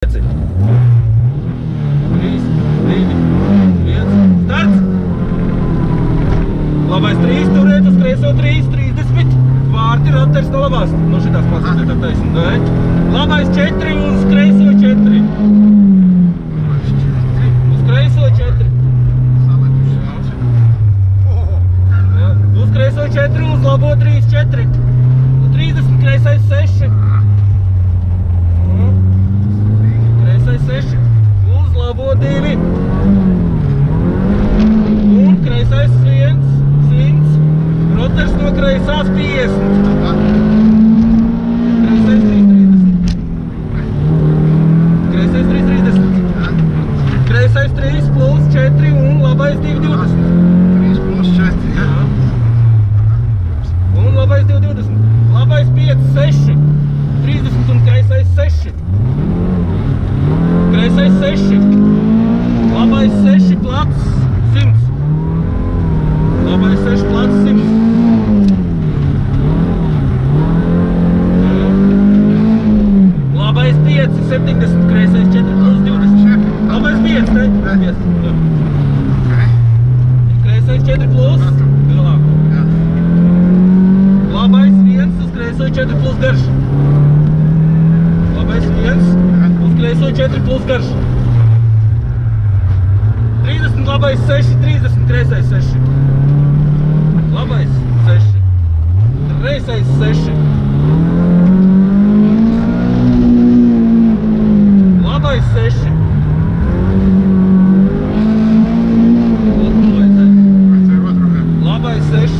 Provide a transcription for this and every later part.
3, 2, 1, starts! Labais 3, turiet uz kreiso 3, 30. Vārti roters no labās. No šitās pasakot ar taisnu. Nē. Labais 4 uz kreiso 4. Uz kreiso 4. Jā. Uz kreiso 4, uz labo 3, 4. Uz 30, kreisais 6. Kreisais 6. Uz labo 2. Un kreisais 1. 100. Roters no kreisās 50. Kreisais 3, 30. Kreisais 3, 30. Kreisais 3 plus 4 un labais 2, 20. 3 plus 4, jā. Un labais 2, 20. Labais 5, 6. 30 un kreisais 6. Kreisais 6. Labais 6 plats 100. Labais 6 plats 100. Labais 5, 70, kreisais 4 plus 20. Labais 5, ne? 5. Kreisais 4 plus. Galāk. Labais 1 uz kreiso 4 plus garš. Labais 1 uz kreiso 4 plus garš. 30, labais 6, 30, kreisais 6. Labais 6. Kreisais 6. Labais 6. Labais 6.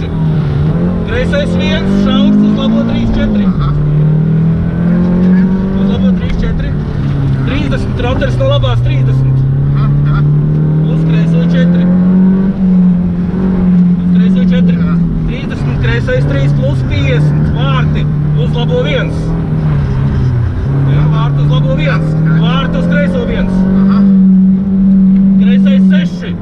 Kreisais 1, šaurs uz labo 3, 4. Uz labo 3, 4. 30, roters no labās 30. Uz kreiso 4. Uz kreiso 4. 30, kreisais 3 plus 50. Vārti uz labo 1. Jā, vārti uz labo 1. Vārti uz kreiso 1. Kreisais 6.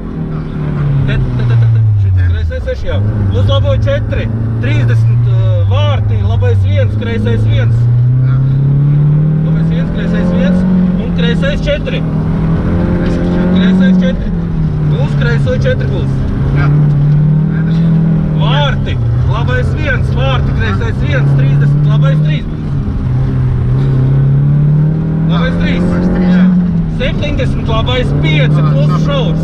Kreisais 6, jā. Uz labo 4. 30 vārti, labais 1, kreisais 1. Labais 1, kreisais 1 un kreisais 4. Kreisais 4. Uz kreiso 4 būs. Vārti, labais 1, vārti, kreisais 1, 30, labais 3 būs. Labais 3. Jā. 70, labais 5 plus šaurs.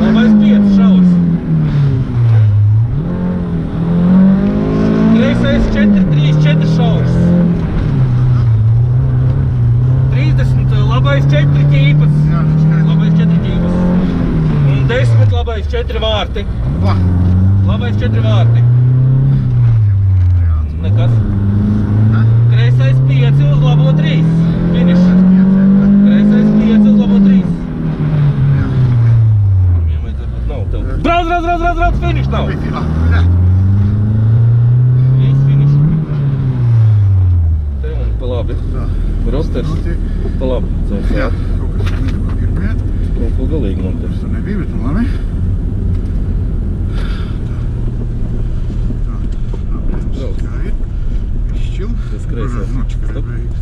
Labais 5 šaurs. Kreisais 4, 3, 4 šaurs. 30, labais 4 ķīpas. Labais 4 ķīpas. Un 10, labais 4 vārti. Labais 4 vārti. Nekas. Kreisais 5 uz labo 3. Finish. Kreisais 5 uz labo 3. Brauc, finish nav. Viss finish. Te un pa labi. Rosters pa labi. Jā, kaut kas pirmiet. Kaut ko galīgi monters. Tur nebija, bet labi. Tā, tā, tā ir. Izšķil. Tas kreisais. Nu, čekaj, Stop. brīdis.